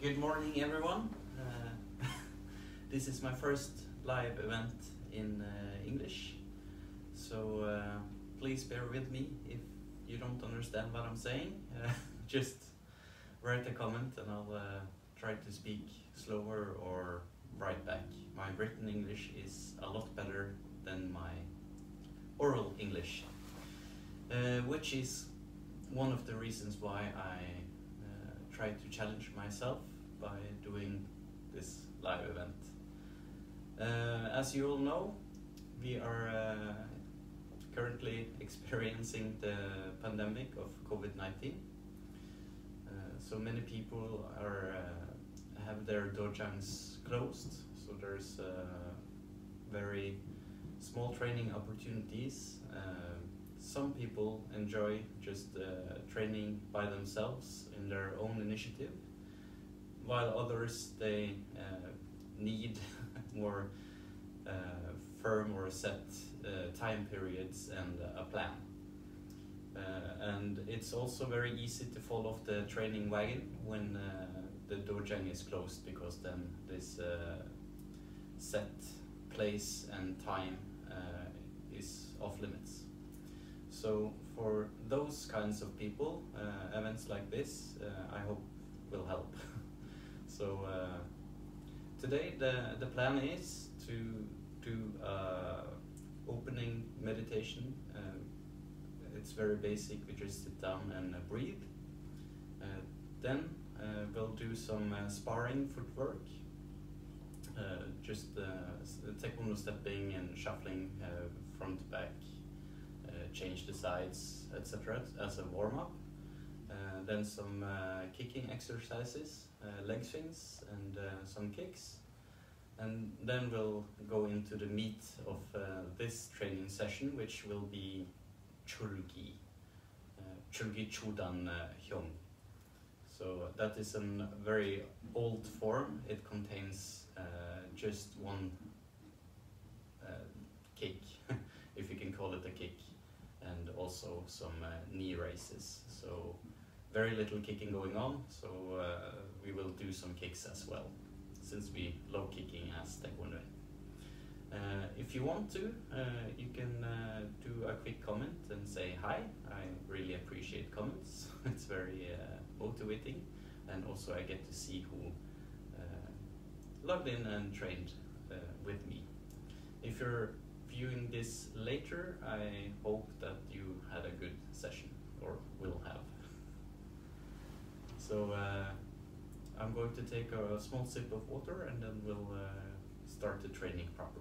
Good morning, everyone. This is my first live event in English, so please bear with me if you don't understand what I'm saying. Just write a comment and I'll try to speak slower or write back. My written English is a lot better than my oral English, which is one of the reasons why I try to challenge myself by doing this live event. As you all know, we are currently experiencing the pandemic of COVID-19. So many people have their dojangs closed, so there's very small training opportunities. Some people enjoy just training by themselves in their own initiative, while others they need more firm or set time periods and a plan. And it's also very easy to fall off the training wagon when the dojang is closed, because then this set place and time is off limits. So for those kinds of people, events like this, I hope will help. So today the plan is to do opening meditation. It's very basic. We just sit down and breathe. Then we'll do some sparring footwork, just Taekwondo stepping and shuffling front to back, change the sides, etc. as a warm-up. Then some kicking exercises, leg swings and some kicks. And then we'll go into the meat of this training session, which will be Chulgi Chudan Hyung. So that is a very old form. It contains just one kick, if you can call it a kick, and also some knee raises. So very little kicking going on, so we will do some kicks as well, since we love kicking as Taekwondo. If you want to, you can do a quick comment and say hi. I really appreciate comments. It's very motivating, and also I get to see who logged in and trained with me. If you're viewing this later, I hope that you had a good session, or will have. So I'm going to take a small sip of water and then we'll start the training proper.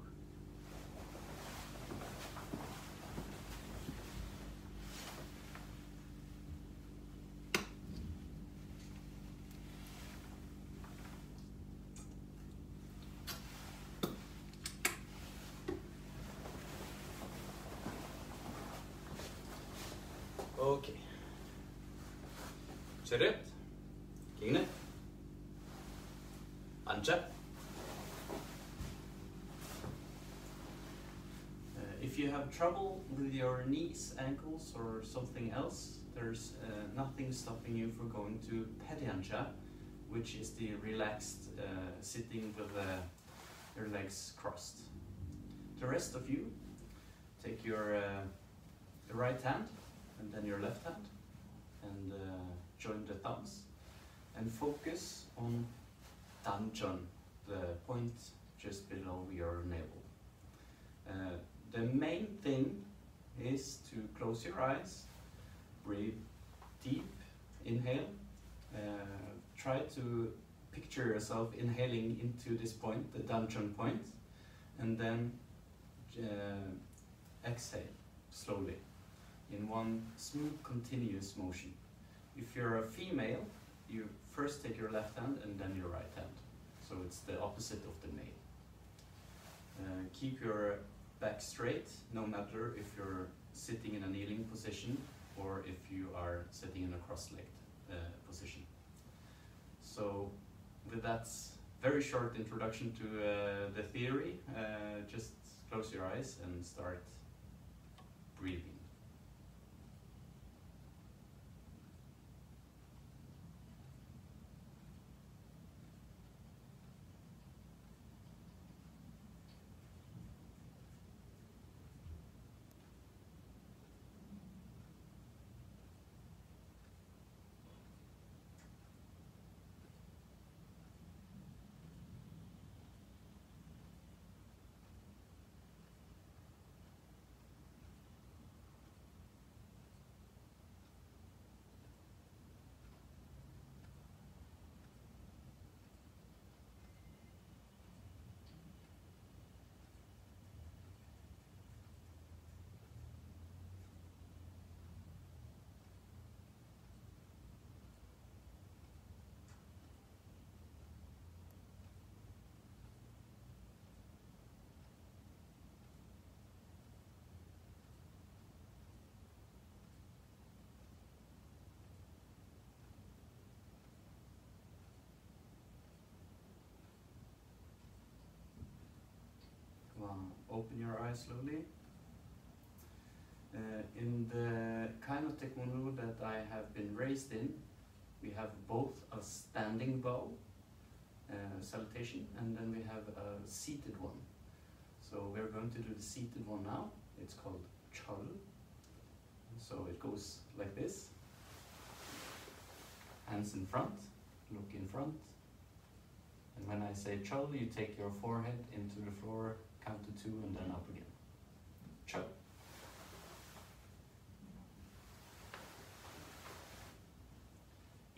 Okay. Charit. Kingnet. Ancha. If you have trouble with your knees, ankles, or something else, there's nothing stopping you from going to Pedyancha, which is the relaxed sitting with your legs crossed. The rest of you, take your right hand and then your left hand, and join the thumbs, and focus on Danjon, the point just below your navel. The main thing is to close your eyes, breathe deep, inhale, try to picture yourself inhaling into this point, the Danjon point, and then exhale slowly in one smooth continuous motion. If you're a female, you first take your left hand and then your right hand. So it's the opposite of the male. Keep your back straight, no matter if you're sitting in a kneeling position or if you are sitting in a cross-legged position. So with that very short introduction to the theory, just close your eyes and start breathing. open your eyes slowly. In the kind of Taekwondo that I have been raised in, we have both a standing bow salutation, and then we have a seated one. So we're going to do the seated one now. It's called Chul. So it goes like this. Hands in front, look in front. And when I say Chul, you take your forehead into the floor, count to 2, and then up again. Chul.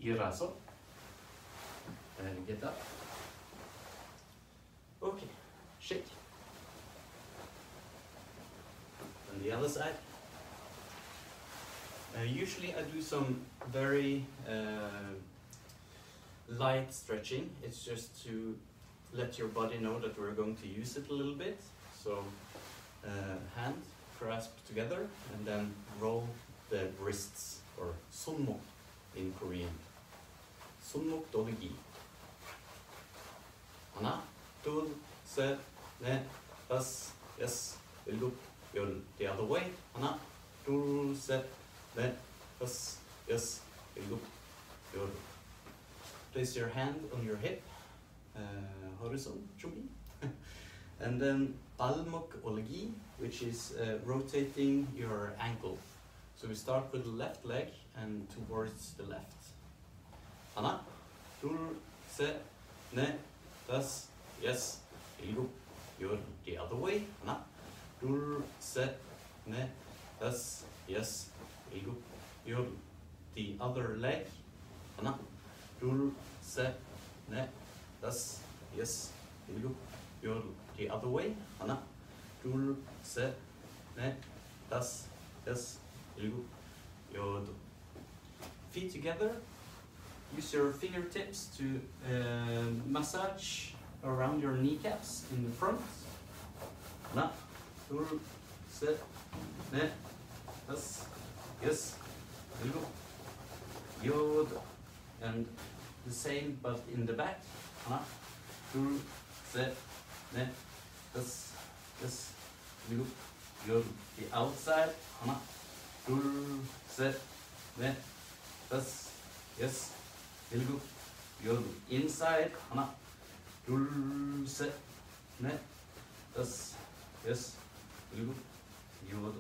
Iraso. And get up. Okay, shake. And the other side. Usually I do some very light stretching. It's just to let your body know that we're going to use it a little bit. So hand grasp together and then roll the wrists, or sonmok in Korean. Sonmok dolgi. 하나, 둘, 셋, 넷, 다섯, 여섯, 일곱, 열. The other way. 하나, 둘, 셋, 넷, 다섯, 여섯, 일곱, 열. Place your hand on your hip, horizon, Chulgi. And then balmok olgi, which is rotating your ankle. So we start with the left leg and towards the left. 하나, 둘, 셋, 넷, 다섯, 여섯, 일곱, 열. The other way. 하나, 둘, 셋, 넷, 다섯, 여섯, 일곱, 열. The other leg. 하나, 둘, 셋, 넷, 다섯, 여섯, 일곱, 열. The other way. 하나, 둘, 셋, 넷, 다섯, 여섯, 일곱, 열. Feet together. Use your fingertips to massage around your kneecaps in the front. 하나, 둘, 셋, 넷, 다섯, 여섯, 일곱, 열. And the same but in the back. 하나, 둘, 셋, 넷, 다섯, 여섯, 일곱, 열. The outside. 하나, 둘, 셋, 넷, 다섯, 여섯, 일곱, 열. Inside. 하나, 둘, 셋, 넷, 다섯, 여섯, 일곱, 열.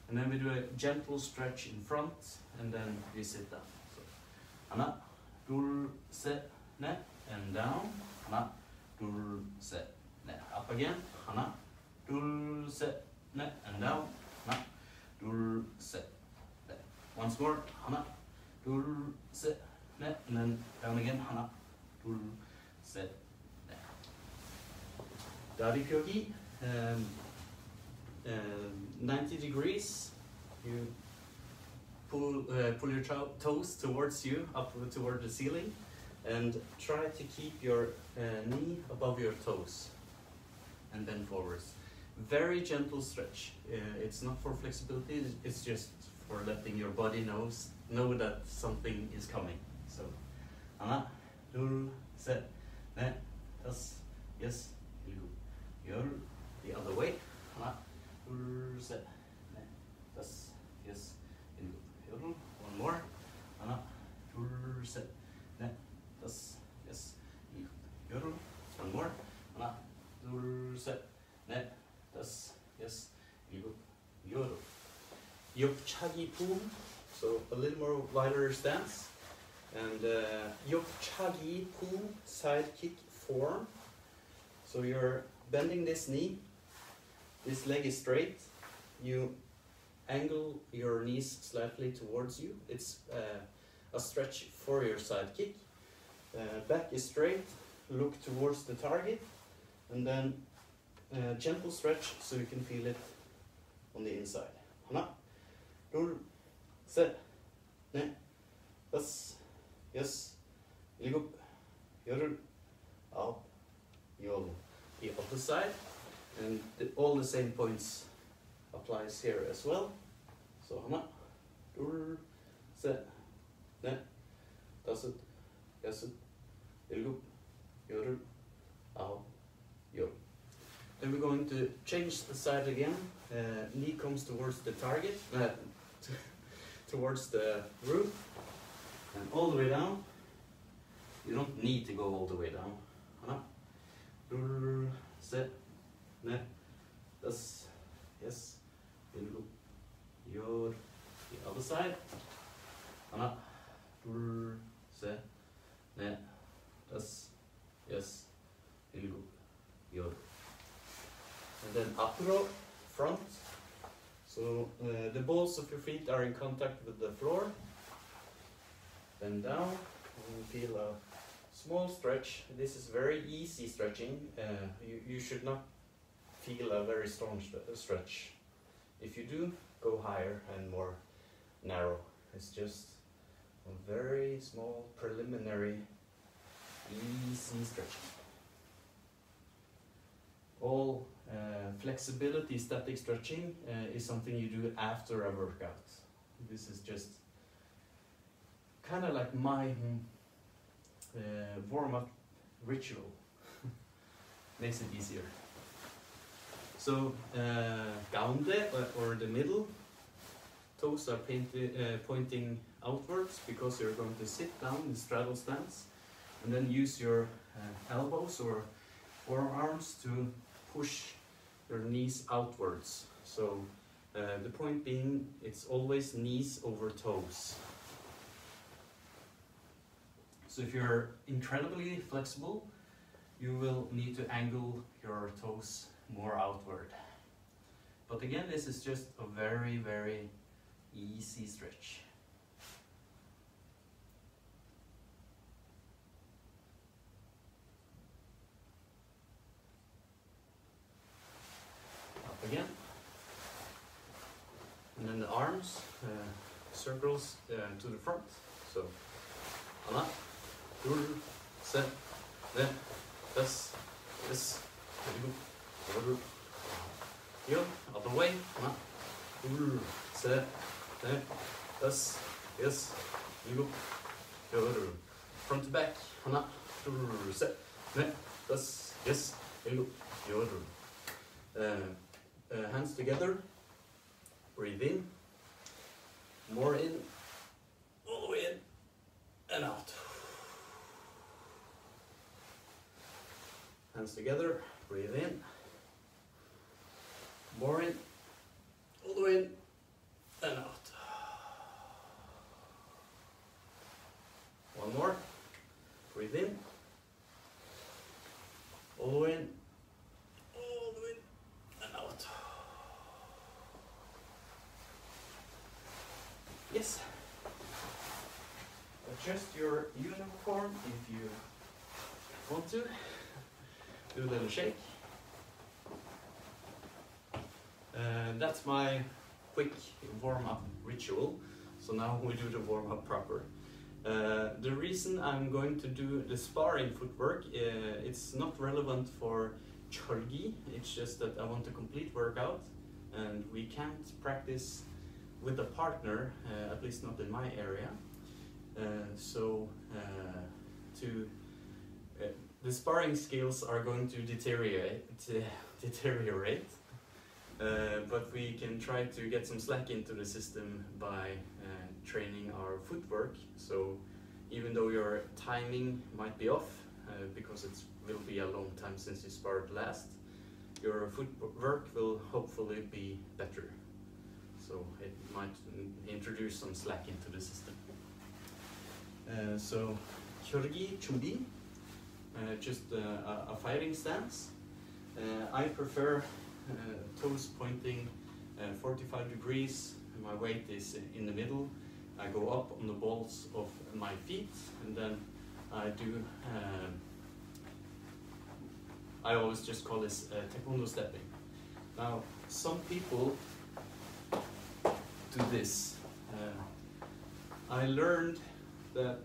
And then we do a gentle stretch in front, and then we sit down. So, 하나, 둘, 셋, 넷, and down. 하나, 둘, 셋, 넷. Up again. 하나, 둘, 셋, 넷, and down. 하나, 둘, 셋, 넷. Once more. 하나, 둘, 셋, 넷, and then down again. 하나, 둘, 셋, 넷. 다리 펴기. 90 degrees. You pull your toes towards you, up toward the ceiling, and try to keep your knee above your toes, and then forwards. Very gentle stretch. It's not for flexibility, it's just for letting your body know that something is coming. So, 하나, 둘, 셋, 넷, 다섯, 여섯, 일곱, 열. The other way. 하나, 둘, 셋, 넷, 다섯, 여섯, 일곱, 열. One more. 하나, 둘, 셋, 넷, 다섯, 여섯, 일곱, 열. One more. 하나, 둘, 셋, 넷, 다섯, 여섯, 일곱, 열. 옆차기 품. So a little more wider stance. And 옆차기 품, side kick form. So you're bending this knee. This leg is straight. You angle your knees slightly towards you. It's a stretch for your side kick. Back is straight. Look towards the target. And then gentle stretch so you can feel it on the inside. 하나, 둘, 셋, 넷, 다섯, 여섯, 일곱, 열, 아홉, 열. The other side. And all the same points applies here as well. So 하나, 둘, 셋, 넷, 다섯, 여섯, 일곱, 열, 아홉, 열. Then we're going to change the side again. Knee comes towards the target, towards the roof, and all the way down. You don't need to go all the way down. Set, ne, das, yes, your, the other side. Set, ne, das, yes, your. And then apro, front. So the balls of your feet are in contact with the floor. Bend down, and you feel a small stretch. This is very easy stretching. You should not feel a very strong stretch. If you do, go higher and more narrow. It's just a very small preliminary easy stretching. All flexibility static stretching is something you do after a workout. This is just kind of like my warm-up ritual. Makes it easier. So gaunde, or the middle toes are pointing outwards because you're going to sit down in straddle stance, and then use your elbows or forearms to push your knees outwards. So the point being, it's always knees over toes. So if you're incredibly flexible, you will need to angle your toes more outward. But again, this is just a very, very easy stretch. Up again. And then the arms, circles to the front. So, Anna. Set, ne, das, here, other way, set, ne, das, yes, front to back, set, ne, das, yes, hands together, breathe in, more in, all the way in, and out. Hands together, breathe in, more in, all the way in, and out. One more, breathe in, all the way in, and out. Yes. Adjust your uniform if you want to. Do a little shake. That's my quick warm-up ritual. So now we do the warm-up proper. The reason I'm going to do the sparring footwork, it's not relevant for Chulgi. It's just that I want a complete workout, and we can't practice with a partner, at least not in my area. The sparring skills are going to deteriorate, but we can try to get some slack into the system by training our footwork. So even though your timing might be off, because it will be a long time since you sparred last, your footwork will hopefully be better. So it might introduce some slack into the system. So Chulgi Chudan, just a fighting stance. I prefer toes pointing 45 degrees. My weight is in the middle. I go up on the balls of my feet, and then I do. I always just call this Taekwondo Stepping. Now, some people do this. I learned that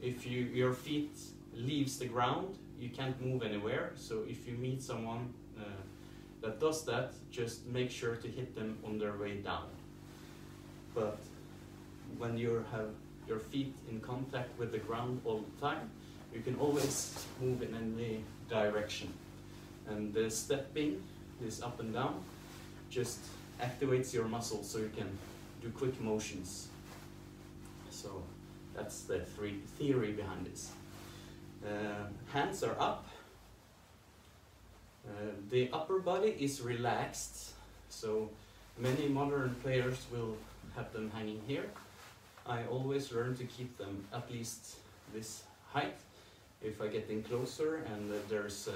if your feet leaves the ground, you can't move anywhere. So if you meet someone that does that, just make sure to hit them on their way down. But when you have your feet in contact with the ground all the time, you can always move in any direction. And the stepping, this up and down, just activates your muscles so you can do quick motions. So that's the theory behind this. Hands are up. The upper body is relaxed, so many modern players will have them hanging here. I always learn to keep them at least this height. If I get in closer and there's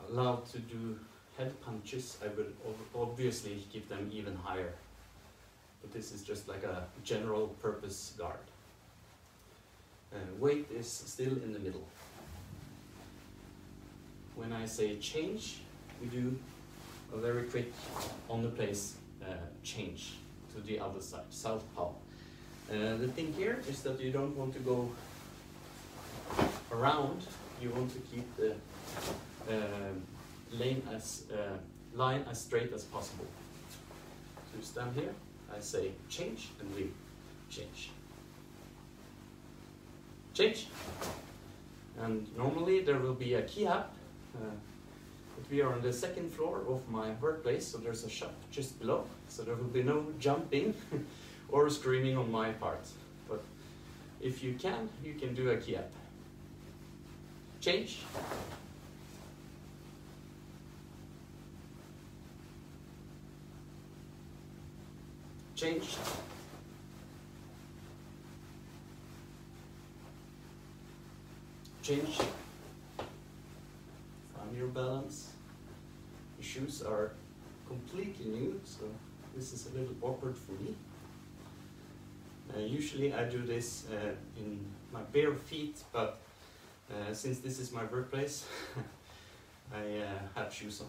allowed to do head punches, I will obviously keep them even higher. But this is just like a general purpose guard. Weight is still in the middle. When I say change, we do a very quick on the place change to the other side, southpaw. The thing here is that you don't want to go around, you want to keep the line as straight as possible. So you stand here, I say change, and we change. Change. And normally there will be a kihap, but we are on the second floor of my workplace, so there's a shop just below, so there will be no jumping or screaming on my part. But if you can do a kihap. Change. Change. Change. Find your balance. The shoes are completely new, so this is a little awkward for me. Usually I do this in my bare feet, but since this is my workplace, I have shoes on.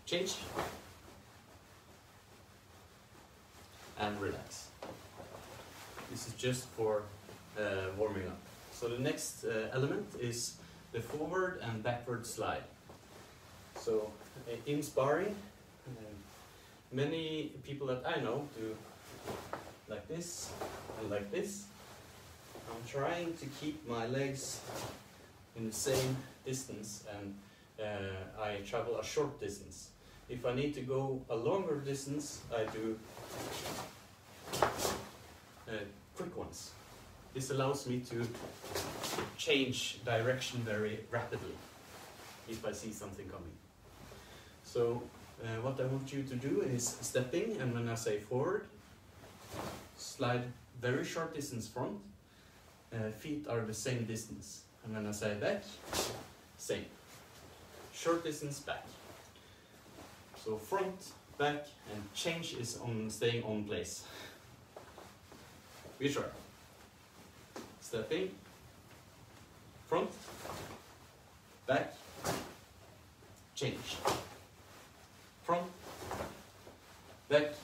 Change. And relax. This is just for warming up. So the next element is the forward and backward slide. So in sparring, many people that I know do like this and like this. I'm trying to keep my legs in the same distance, and I travel a short distance. If I need to go a longer distance, I do quick ones. This allows me to change direction very rapidly if I see something coming. So what I want you to do is stepping, and when I say forward, slide very short distance front, feet are the same distance. And when I say back, same. Short distance back. So front, back, and change is on staying on place. We try. Stepping, front, back, change. Front, back,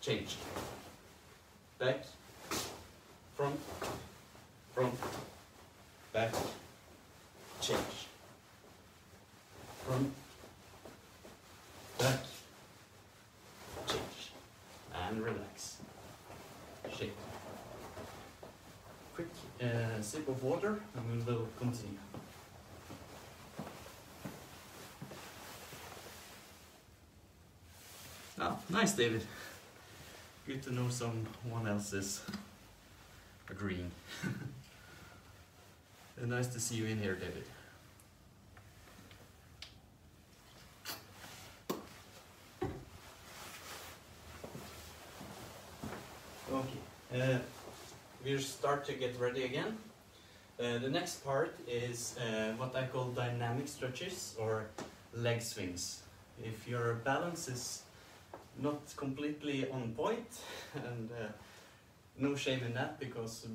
change. Back, front, back, change. Front, back, change. And relax. Shake. Quick sip of water, and we will continue. Oh, nice, David. Good to know someone else is agreeing. Nice to see you in here, David. Okay, we'll start to get ready again. The next part is what I call dynamic stretches or leg swings. If your balance is not completely on point, and no shame in that, because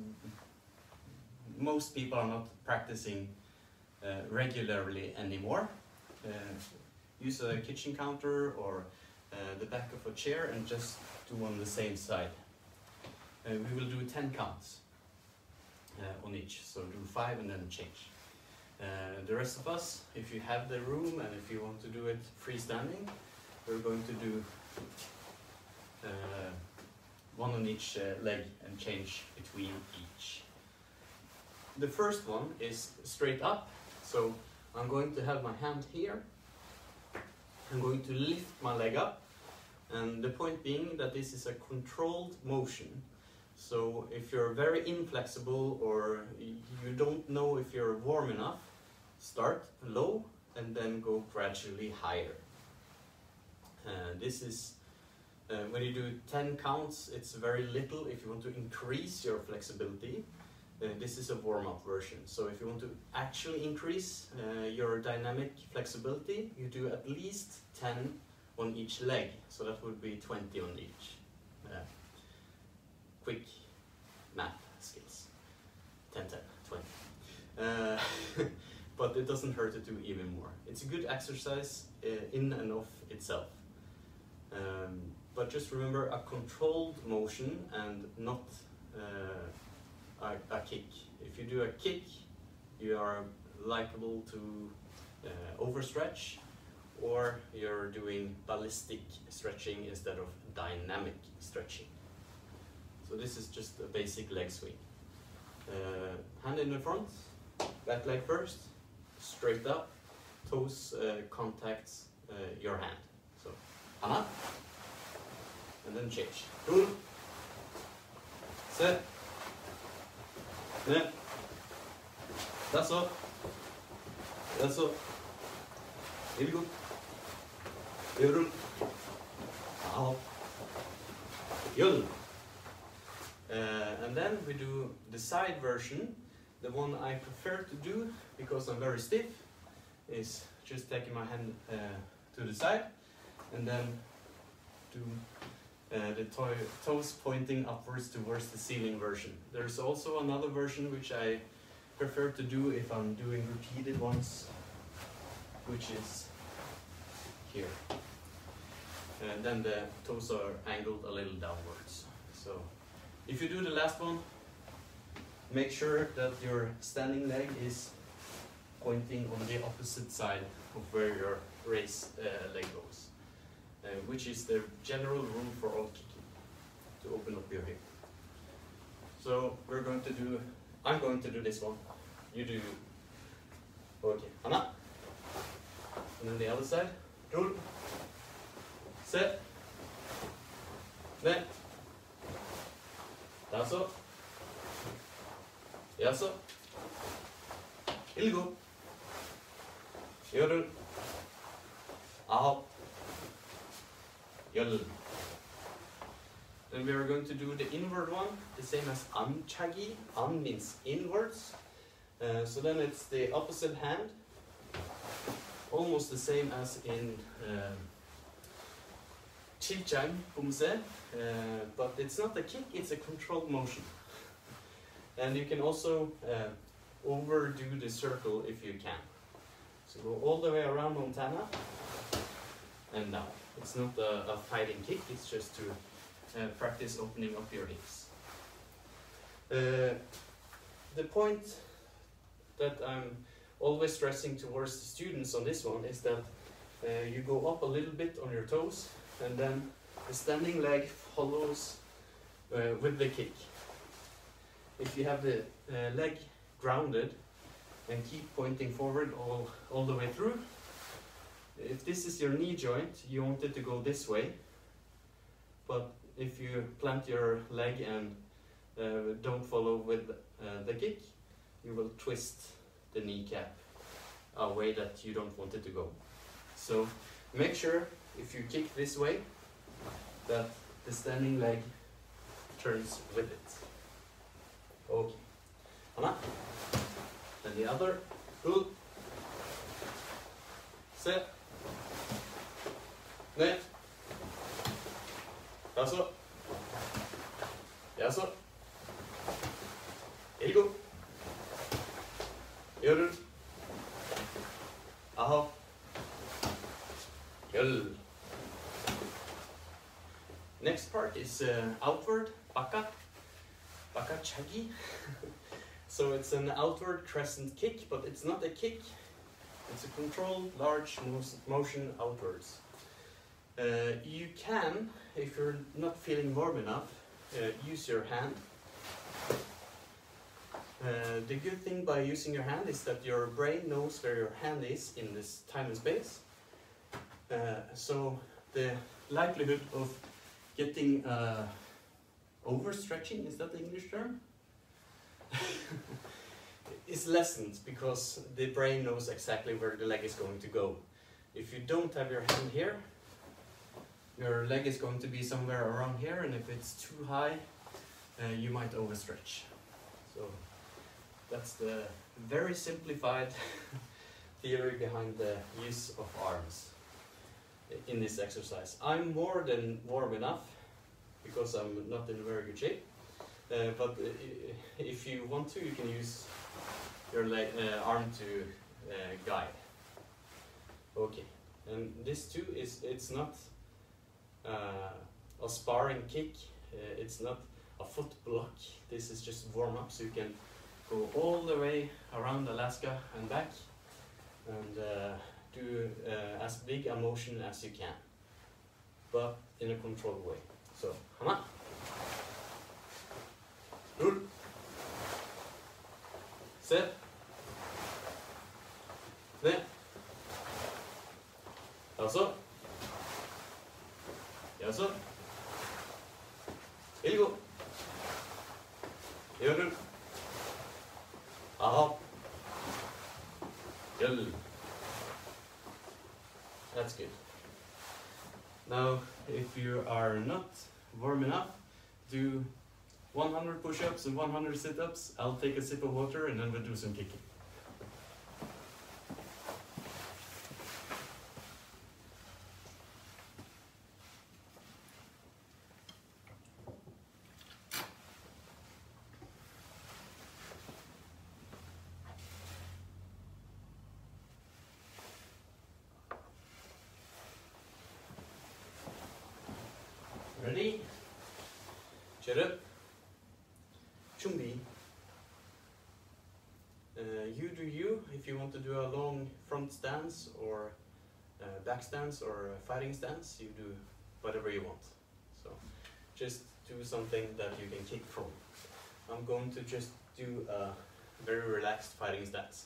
most people are not practicing regularly anymore. Use a kitchen counter or the back of a chair and just do on the same side. We will do 10 counts on each, so do 5 and then change. The rest of us, if you have the room and if you want to do it freestanding, we're going to do 1 on each leg and change between each. The first one is straight up, so I'm going to have my hand here. I'm going to lift my leg up, and the point being that this is a controlled motion. So if you're very inflexible or you don't know if you're warm enough, start low and then go gradually higher. This is, when you do 10 counts, it's very little. If you want to increase your flexibility, this is a warm-up version. So if you want to actually increase your dynamic flexibility, you do at least 10 on each leg. So that would be 20 on each. Quick math skills. 10, 10, 20. But it doesn't hurt to do even more. It's a good exercise in and of itself. But just remember, a controlled motion and not a kick. If you do a kick, you are liable to overstretch, or you're doing ballistic stretching instead of dynamic stretching. So this is just a basic leg swing. Hand in the front, back leg first, straight up, toes contacts your hand. So, hana, and then change. Tul, set, ne, that's all. Here we go. Yodel, out, yodel. And then we do the side version. The one I prefer to do, because I'm very stiff, is just taking my hand to the side and then do the toes pointing upwards towards the ceiling version. There's also another version which I prefer to do if I'm doing repeated ones, which is here. And then the toes are angled a little downwards. So if you do the last one, make sure that your standing leg is pointing on the opposite side of where your raised leg goes, which is the general rule for all kicking, to open up your hip. So I'm going to do this one. You do, okay, hana, and then the other side, roll, set, ne, daso, yaso, ilgo, yodel, ahop, yodel. Then we are going to do the inward one, the same as anchagi. An means inwards. So then it's the opposite hand, almost the same as in Tul and Poomsae, but it's not a kick, it's a controlled motion. And you can also overdo the circle if you can. So go all the way around Montana and down. It's not a fighting kick, it's just to practice opening up your hips. The point that I'm always stressing towards the students on this one is that you go up a little bit on your toes, and then the standing leg follows with the kick. If you have the leg grounded and keep pointing forward all the way through, if this is your knee joint, you want it to go this way, but if you plant your leg and don't follow with the kick, you will twist the kneecap a way that you don't want it to go. So make sure if you kick this way that the standing leg turns with it. Okay. Hana. Then the other. Tul. Set. Ne. Daso. Yaso. Ilgo. Yodel. Aho. Yodel. Next part is outward, baka chagi. So it's an outward crescent kick, but it's not a kick. It's a controlled, large motion outwards. You can, if you're not feeling warm enough, use your hand The good thing by using your hand is that your brain knows where your hand is in this time and space. So the likelihood of getting overstretching, is that the English term? Is lessened because the brain knows exactly where the leg is going to go. If you don't have your hand here, your leg is going to be somewhere around here, and if it's too high, you might overstretch. So that's the very simplified theory behind the use of arms in this exercise. I'm more than warm enough because I'm not in very good shape. But if you want to, you can use your arm to guide. Okay, and this too it's not a sparring kick. It's not a foot block. This is just warm up, so you can go all the way around Alaska and back, and do as big a motion as you can, but in a controlled way. So, hana, roll, set, ne, 다섯, 여섯, 일곱, 여덟, 아홉, 열. That's good. Now, if you are not warm enough, do 100 push-ups and 100 sit-ups. I'll take a sip of water and then we'll do some kicking. Ready? Cherup. Chulgi. You do you. If you want to do a long front stance or back stance or fighting stance, you do whatever you want. So just do something that you can kick from. I'm going to just do a very relaxed fighting stance.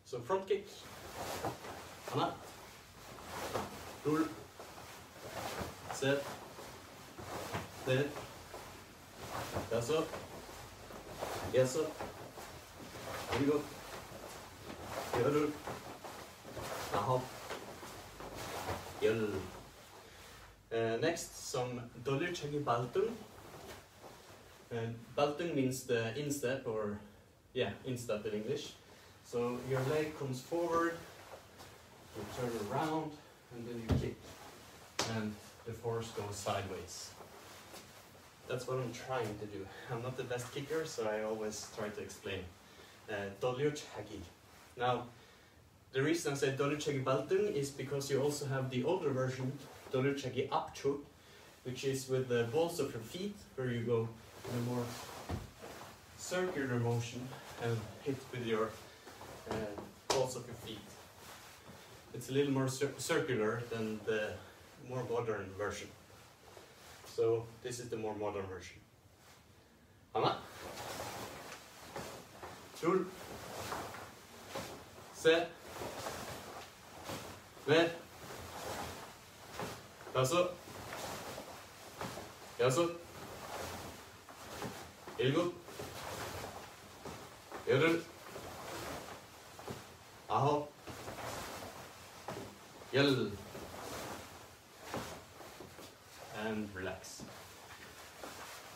So front kick. Hana. Roll. Set. 넷, 다섯, 여섯, 일곱, 여덟, 아홉, 열. Next, some dolurchagi baltung. Baltung means the instep, or instep in English. So your leg comes forward, you turn around, and then you kick, and the force goes sideways. That's what I'm trying to do. I'm not the best kicker, so I always try to explain. Dolurchagi. Now, the reason I say dolurchagi baltung is because you also have the older version, dolurchagi apcho, which is with the balls of your feet, where you go in a more circular motion and hit with your balls of your feet. It's a little more circular than the more modern version. So this is the more modern version. 하나, 둘, 셋, 넷, 다섯, 여섯, 일곱, 여덟, 아홉, 열. And relax.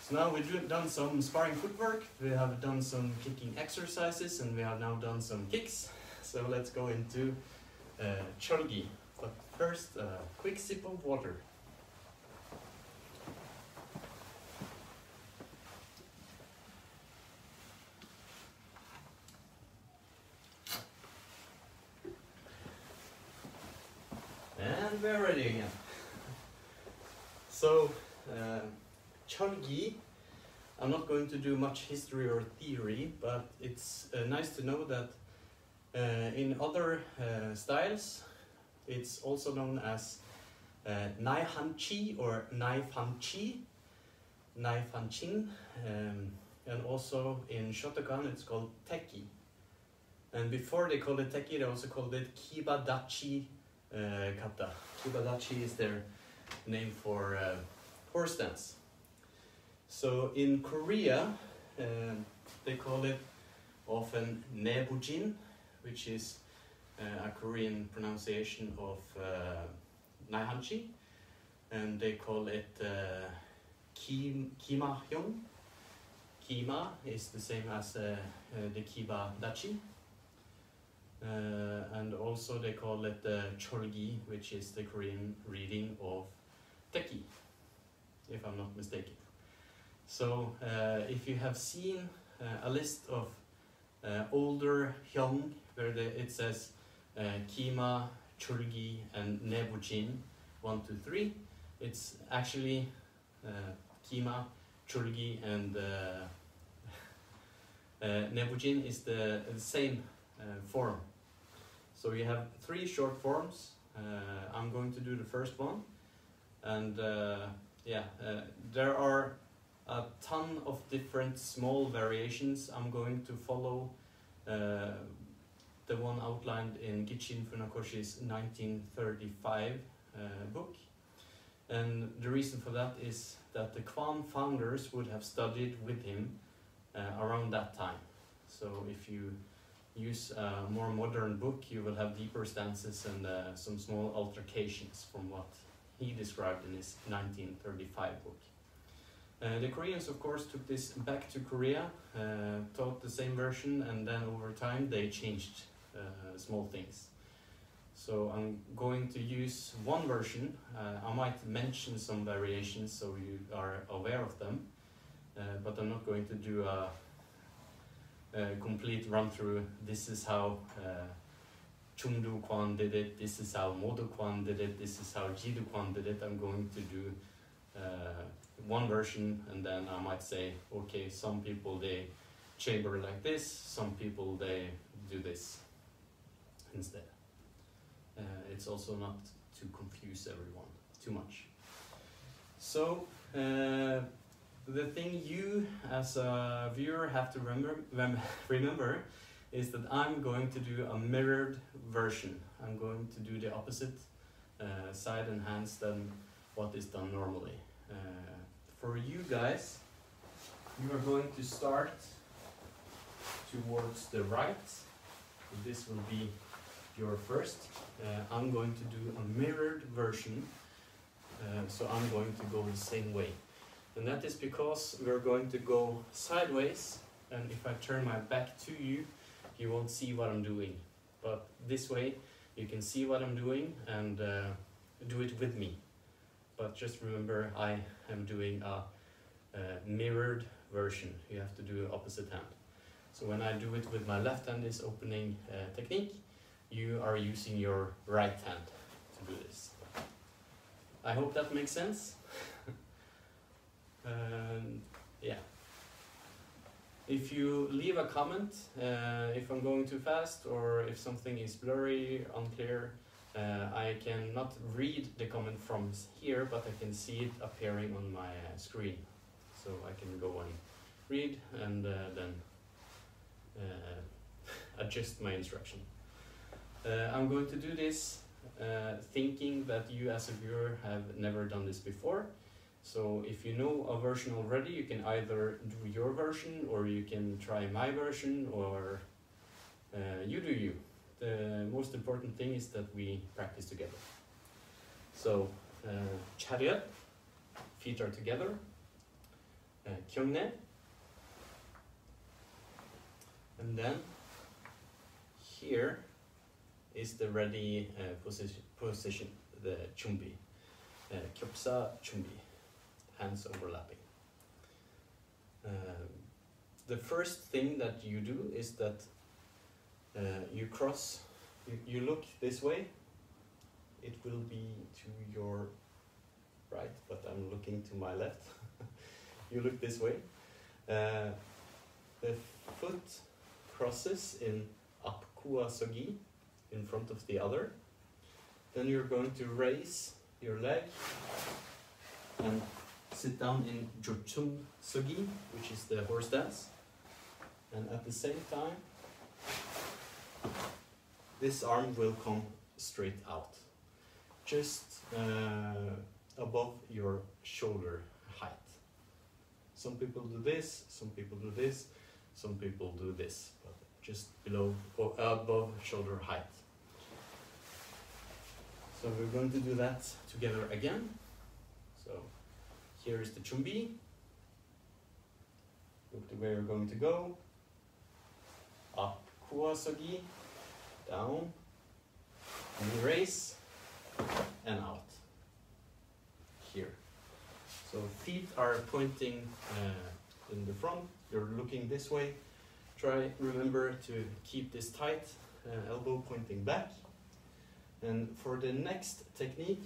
So now we've done some sparring footwork, we have done some kicking exercises, and we have now done some kicks. So let's go into Chulgi. But first, a quick sip of water. And we're ready again. So, Chulgi, I'm not going to do much history or theory, but it's nice to know that in other styles, it's also known as Naihanchi or Naihanchi, Naihanchin. and also in Shotokan it's called Tekki. And before they called it Tekki, they also called it Kibadachi Kata. Kibadachi is their name for horse dance. So in Korea, they call it often Nebujin, which is a Korean pronunciation of Naihanchi, and they call it Kima Hyung. Kima is the same as the Kibadachi. And also they call it Chulgi, which is the Korean reading of Tekki, if I'm not mistaken. So if you have seen a list of older Hyung, where it says Kima, Chulgi, and Nebujin 1, 2, 3, it's actually Kima, Chulgi, and Nebujin is the same form. So you have 3 short forms. I'm going to do the first one, and there are a ton of different small variations. I'm going to follow the one outlined in Gichin Funakoshi's 1935 book, and the reason for that is that the Kwan founders would have studied with him around that time. So if you use a more modern book, you will have deeper stances and some small altercations from what he described in his 1935 book. The Koreans, of course, took this back to Korea, taught the same version, and then over time they changed small things. So I'm going to use one version. I might mention some variations so you are aware of them, but I'm not going to do a complete run through. This is how Chungdu Kwan did it, this is how Modu Kwan did it, this is how Jidu Kwan did it. I'm going to do one version, and then I might say, okay, some people they chamber like this, some people they do this instead. It's also not to confuse everyone too much. So the thing you as a viewer have to remember is that I'm going to do a mirrored version. I'm going to do the opposite side and hands than what is done normally. For you guys, you are going to start towards the right. So this will be your first. I'm going to do a mirrored version, so I'm going to go the same way. And that is because we're going to go sideways, and if I turn my back to you, you won't see what I'm doing. But this way, you can see what I'm doing and do it with me. But just remember, I am doing a mirrored version. You have to do opposite hand. So when I do it with my left hand, this opening technique, you are using your right hand to do this. I hope that makes sense. Yeah. If you leave a comment, if I'm going too fast or if something is blurry, unclear, I cannot read the comment from here, but I can see it appearing on my screen. So I can go and read and then adjust my instruction. I'm going to do this thinking that you as a viewer have never done this before. So if you know a version already, you can either do your version or you can try my version, or you do you. The most important thing is that we practice together. So chariot, feet are together, kyungnae, and then here is the ready position, the chumbi, kyopsa chumbi, hands overlapping. The first thing that you do is that you cross, you look this way, it will be to your right, but I'm looking to my left. You look this way. The foot crosses in apkua sogi, in front of the other. Then you're going to raise your leg and sit down in Jochum Sogi, which is the horse dance. And at the same time, this arm will come straight out, just above your shoulder height. Some people do this, some people do this, some people do this, but just below or above shoulder height. So we're going to do that together again. So here is the chumbi. Look to where you're going to go. Up kuwasogi, down, and raise, and out. Here. So feet are pointing in the front. You're looking this way. Remember to keep this tight. Elbow pointing back. And for the next technique,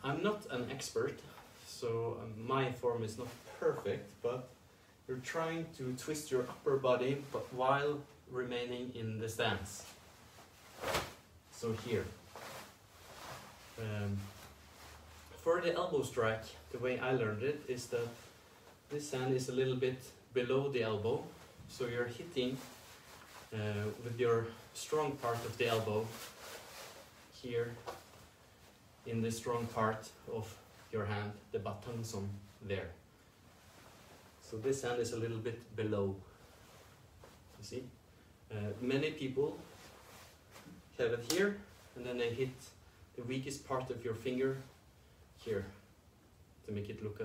I'm not an expert, so my form is not perfect, but you're trying to twist your upper body, but while remaining in the stance. So here. For the elbow strike, the way I learned it is that this hand is a little bit below the elbow, so you're hitting with your strong part of the elbow here in the strong part of your hand, the batonson there. So this hand is a little bit below, you see? Many people have it here, and then they hit the weakest part of your finger here to make it look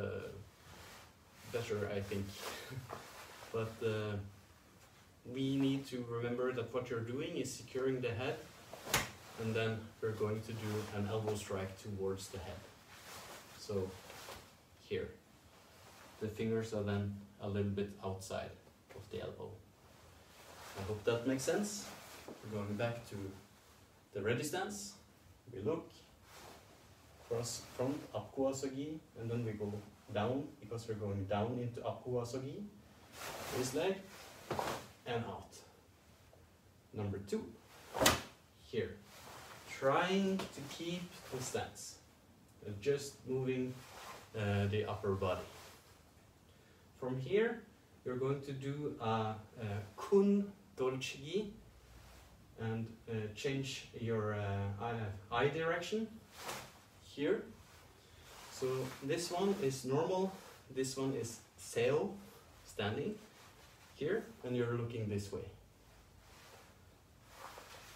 better, I think. But we need to remember that what you're doing is securing the head, and then we're going to do an elbow strike towards the head. So here. The fingers are then a little bit outside of the elbow. I hope that makes sense. We're going back to the ready stance. We look, cross front, up kuwasogi, and then we go down because we're going down into up kuwasogi. This leg, and out. Number 2, here. Trying to keep the stance, just moving the upper body. From here, you're going to do a kun dolchigi and change your eye direction here. So this one is normal, this one is seo, standing here, and you're looking this way.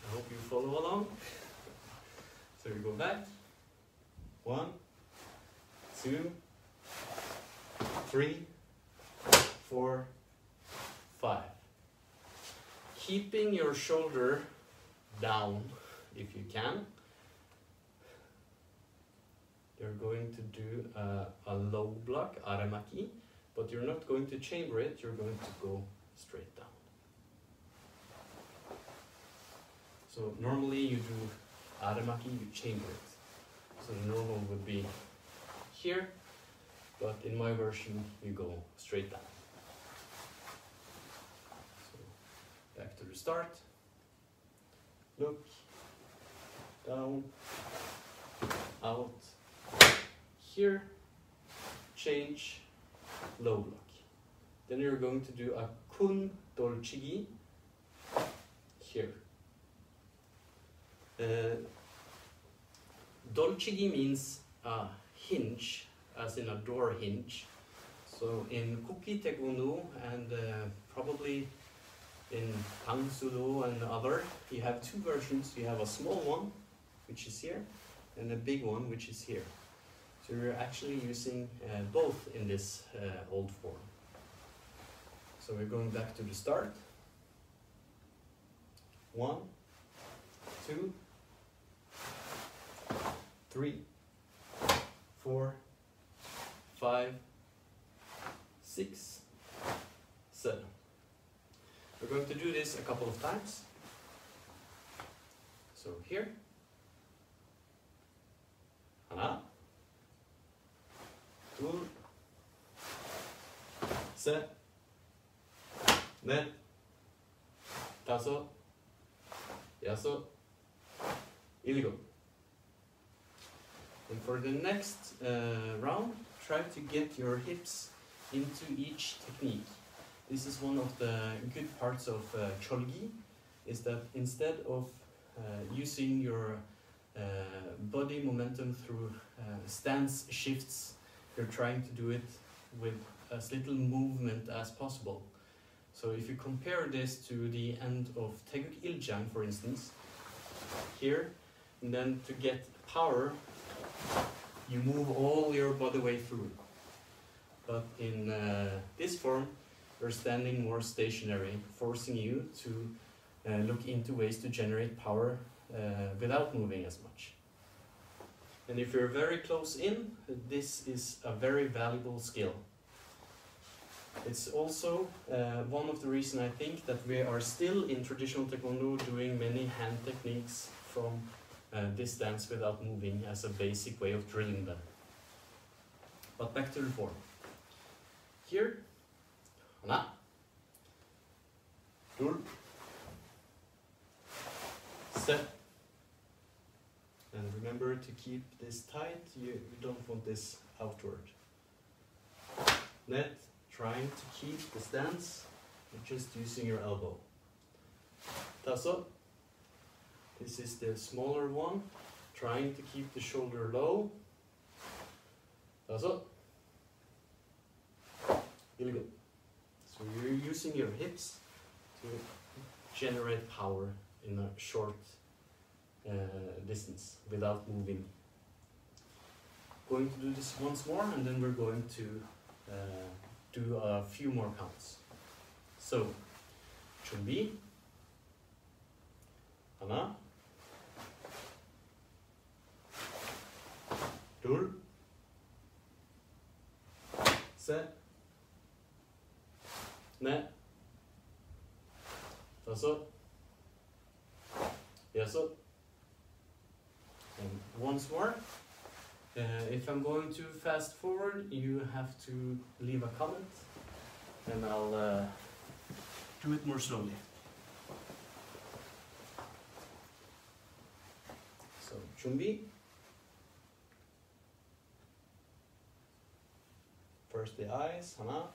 I hope you follow along. So you go back. 1, 2, 3, 4, 5. Keeping your shoulder down if you can. You're going to do a low block, Aramaki, but you're not going to chamber it, you're going to go straight down. So normally you do Aramaki, you chamber it. So the normal would be here, but in my version you go straight down. So back to the start. Look, down, out, here, change, low block. Then you're going to do a kun dolchigi here. Dolchigi means a hinge, as in a door hinge. So in Kuki Taekwondo and probably in Tang Sudo and other, you have two versions. You have a small one, which is here, and a big one, which is here. So we're actually using both in this old form. So we're going back to the start. 1, 2, 3, 4, 5, 6, 7. We're going to do this a couple of times. So here. 하나, 둘, 셋, 넷, 다섯, 여섯, 일곱. And for the next round, try to get your hips into each technique. This is one of the good parts of Chulgi, is that instead of using your body momentum through stance shifts, you're trying to do it with as little movement as possible. So if you compare this to the end of Tekki Kata, for instance, here, and then to get power, you move all your body weight through. But in this form, you're standing more stationary, forcing you to look into ways to generate power without moving as much. And if you're very close in, this is a very valuable skill. It's also one of the reasons I think that we are still in traditional Taekwondo doing many hand techniques from distance without moving as a basic way of drilling them. But back to the form. Here, 하나, 둘, 셋. And remember to keep this tight, you don't want this outward. Net, trying to keep the stance, just using your elbow. 다섯. This is the smaller one, trying to keep the shoulder low. 다섯. 일곱. So you're using your hips to generate power in a short distance without moving. Going to do this once more, and then we're going to do a few more counts. So, 준비, 하나, 둘, 셋, 넷, 다섯, 여섯, and once more. If I'm going too fast forward, you have to leave a comment, and I'll do it more slowly. So, 준비. First the eyes, 하나.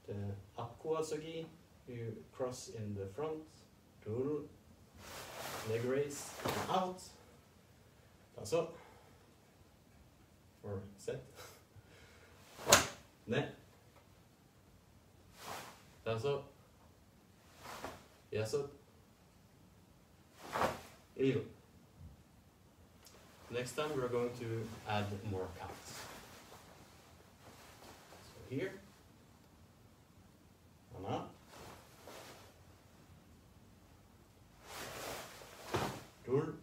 The 앞구어서기, you cross in the front. 둘. Leg raise, out. 다섯. Or 셋. 넷. 다섯. 여섯. 일곱. Next time we're going to add more counts. So here. 하나. 둘.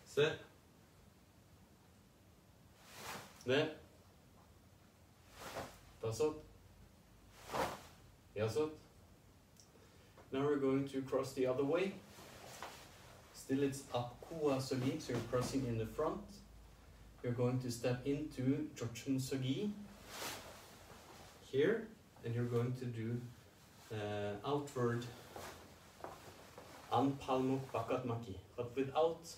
셋. 넷. 다섯. 여섯. Now we're going to cross the other way. Still it's 앞구어서기, so you're crossing in the front. You're going to step into 조춤서기 here, and you're going to do outward 안팔목 바깥막기, but without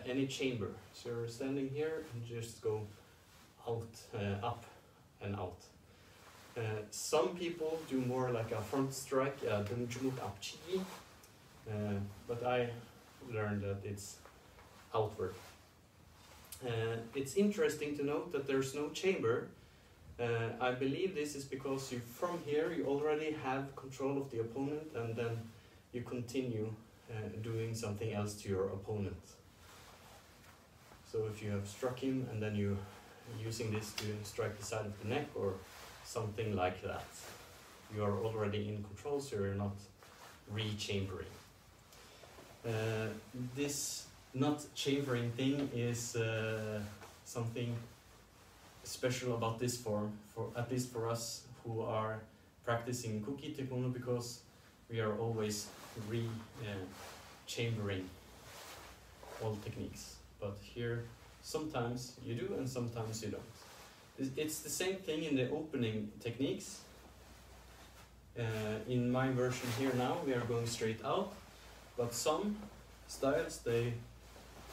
any chamber. So you're standing here and just go out, up and out. Some people do more like a front strike, 등주먹 앞치기, but I learned that it's outward. It's interesting to note that there's no chamber. I believe this is because from here you already have control of the opponent, and then you continue doing something else to your opponent. So if you have struck him and then you're using this to strike the side of the neck or something like that, you are already in control, so you're not re-chambering. This not chambering thing is something special about this form, at least for us who are practicing Kuki Taekwondo, because we are always re-chambering all techniques. But here, sometimes you do and sometimes you don't. It's the same thing in the opening techniques. In my version here now, we are going straight out, but some styles, they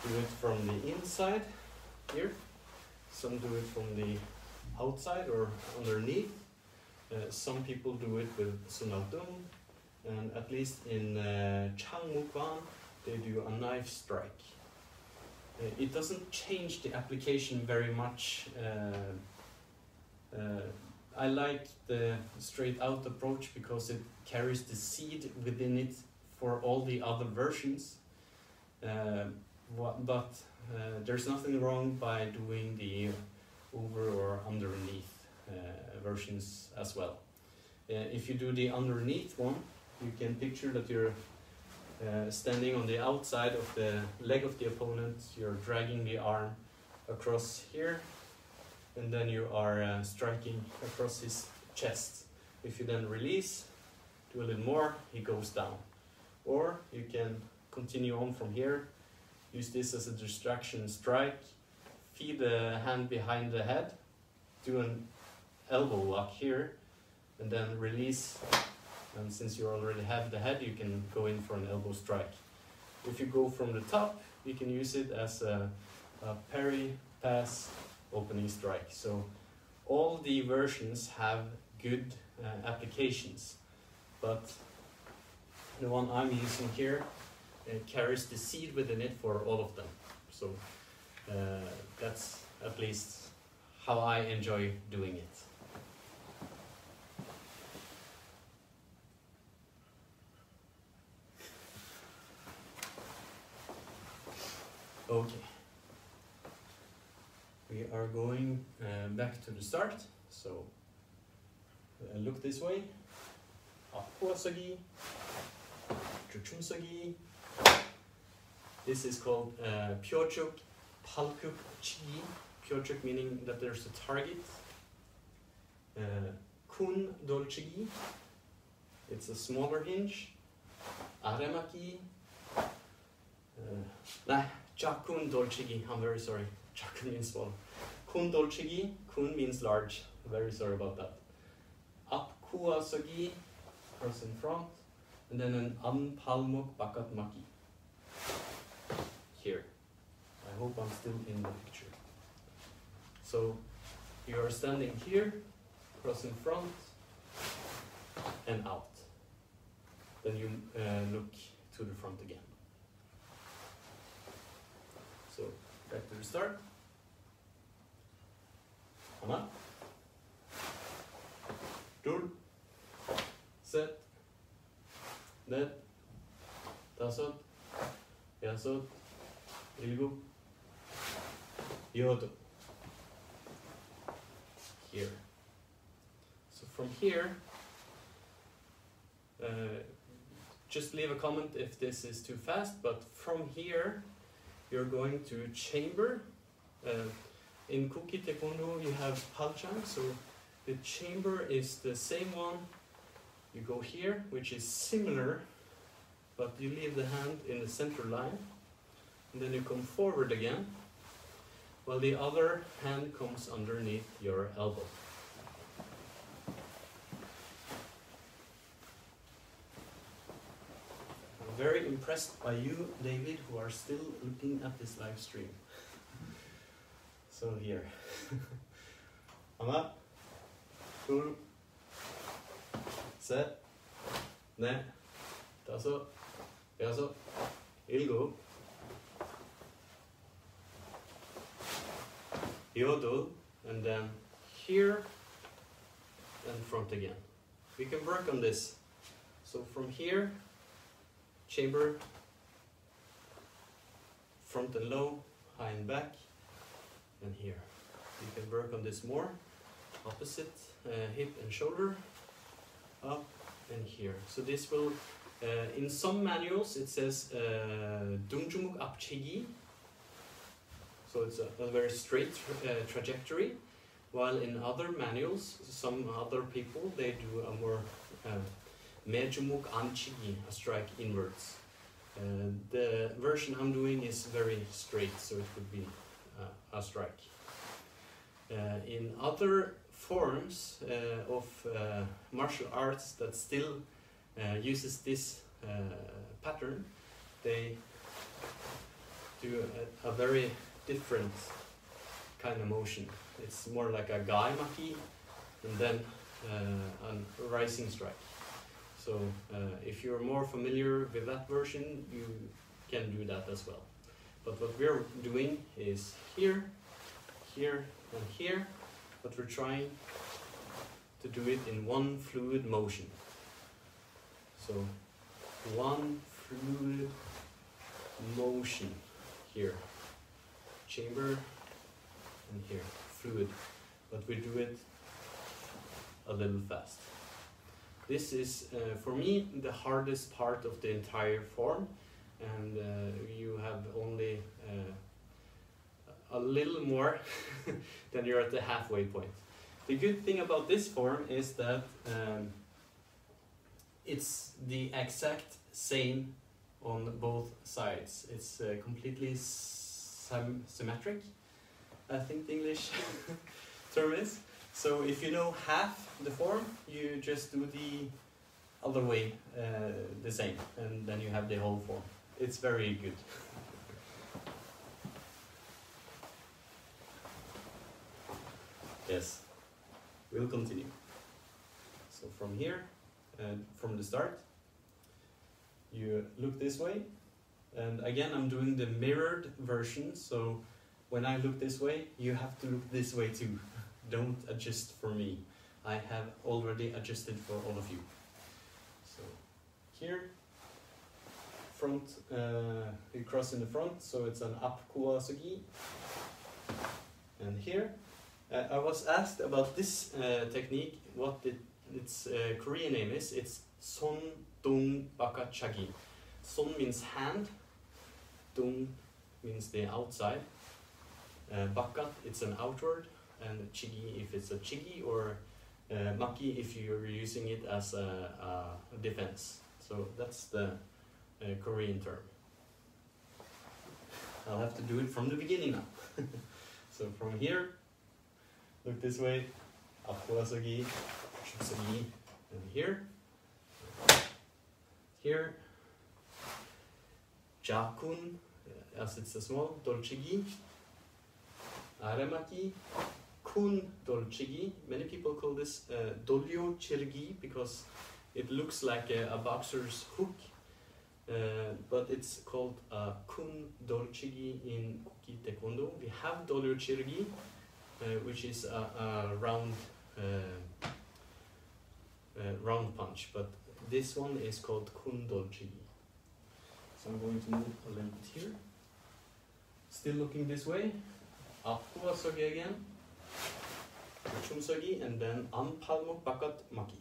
do it from the inside here. Some do it from the outside or underneath. Some people do it with sunaltung, and at least in Changmukwan they do a knife strike. It doesn't change the application very much. I like the straight out approach because it carries the seed within it for all the other versions. But there's nothing wrong by doing the over or underneath versions as well. If you do the underneath one, you can picture that you're standing on the outside of the leg of the opponent, you're dragging the arm across here, and then you are striking across his chest. If you then release, do a little more, he goes down. Or you can continue on from here, use this as a distraction strike, feed the hand behind the head, do an elbow lock here, and then release. And since you already have the head, you can go in for an elbow strike. If you go from the top, you can use it as a parry, pass, opening strike. So all the versions have good applications, but the one I'm using here carries the seed within it for all of them. So that's at least how I enjoy doing it. Okay, we are going back to the start, so look this way, Apuasagi, Chuchumsagi. This is called Pyochuk Palkuk Chigi, Pyochuk meaning that there's a target, Kun Dolchigi, it's a smaller hinge, Aramaki, Chakun Dolchigi, I'm very sorry. Chakun means small. Kun Dolchigi, Kun means large. Very sorry about that. Apkuasagi, cross in front. And then an Anpalmok Bakat Maki. Here. I hope I'm still in the picture. So you are standing here, cross in front, and out. Then you look to the front again. So, back to the start. Hana. Tul. Set. Net. Tasot. Yasot. Ilgu. Yodo. Here. So from here, just leave a comment if this is too fast, but from here, you're going to chamber. In Kuki Taekwondo you have Palchang, so the chamber is the same one. You go here, which is similar, but you leave the hand in the center line, and then you come forward again, while the other hand comes underneath your elbow. Very impressed by you, David, who are still looking at this live stream. So here. Hana, Tul, Set, Ne, Taso, Yaso, Ilgu, Yodo, and then here and front again. We can work on this. So from here, chamber, front and low, high and back, and here. You can work on this more. Opposite, hip and shoulder, up and here. So this will, in some manuals it says Dungjumuk Apchegi. So it's a very straight trajectory, while in other manuals, some other people, they do a more Mejumuk Anchigi, a strike inwards. The version I'm doing is very straight, so it would be a strike. In other forms of martial arts that still uses this pattern, they do a very different kind of motion. It's more like a gaimaki and then a rising strike. So if you're more familiar with that version, you can do that as well. But what we're doing is here, here, and here, but we're trying to do it in one fluid motion. So one fluid motion here, chamber, and here, fluid, but we do it a little fast. This is, for me, the hardest part of the entire form, and you have only a little more than you're at the halfway point. The good thing about this form is that it's the exact same on both sides. It's completely symmetric, I think the English term is. So if you know half the form, you just do the other way the same, and then you have the whole form. It's very good. Yes, we'll continue. So from here, from the start, you look this way, and again I'm doing the mirrored version, so when I look this way, you have to look this way too. Don't adjust for me. I have already adjusted for all of you. So here, front, you cross in the front, so it's an up kuwasugi. And here, I was asked about this technique, what its Korean name is. It's Son Dung Bakachagi. Son means hand, Dung means the outside, Bakat, it's an outward, and chigi if it's a chigi, or maki if you're using it as a defense. So that's the Korean term. I'll have to do it from the beginning now. So from here, look this way, Apuasagi, Shusagi, and here, Jakun, as it's a small, Dolchigi, Aramaki, Kun Dolchigi. Many people call this Dolyo Chirgi because it looks like a boxer's hook, but it's called Kun Dolchigi in Kuki Taekwondo. We have Dolyo Chirgi, which is a round punch, but this one is called Kun Dolchigi. So I'm going to move a little bit here. Still looking this way. Apuasagi again, Chumsagi, and then Anpalmok Bakat Maki,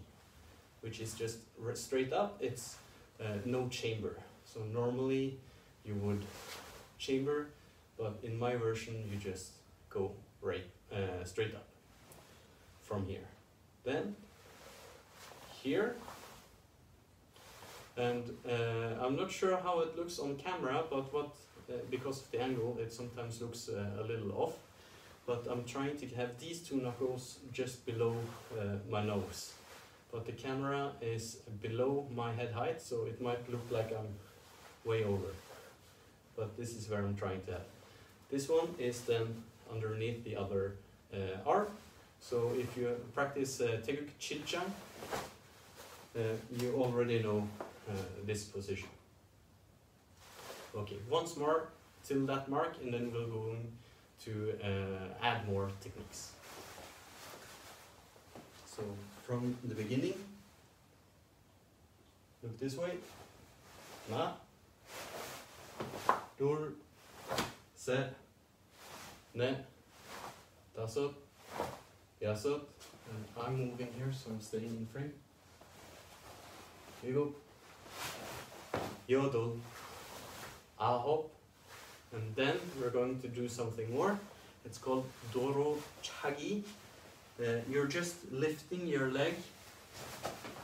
which is just straight up. It's no chamber. So normally you would chamber, but in my version you just go right straight up from here. Then here, and I'm not sure how it looks on camera, but because of the angle, it sometimes looks a little off, but I'm trying to have these two knuckles just below my nose, but the camera is below my head height, so it might look like I'm way over, but this is where I'm trying to have. This one is then underneath the other arm, so if you practice Tekki Kata, you already know this position. Okay, once more till that mark, and then we'll go to add more techniques. So from the beginning, look this way. Na, Tul, Se, Ne, Tasot, Yasot, and I'm moving here, so I'm staying in frame. Here you go. Yodel. Ahop, and then we're going to do something more. It's called Doro Chagi. You're just lifting your leg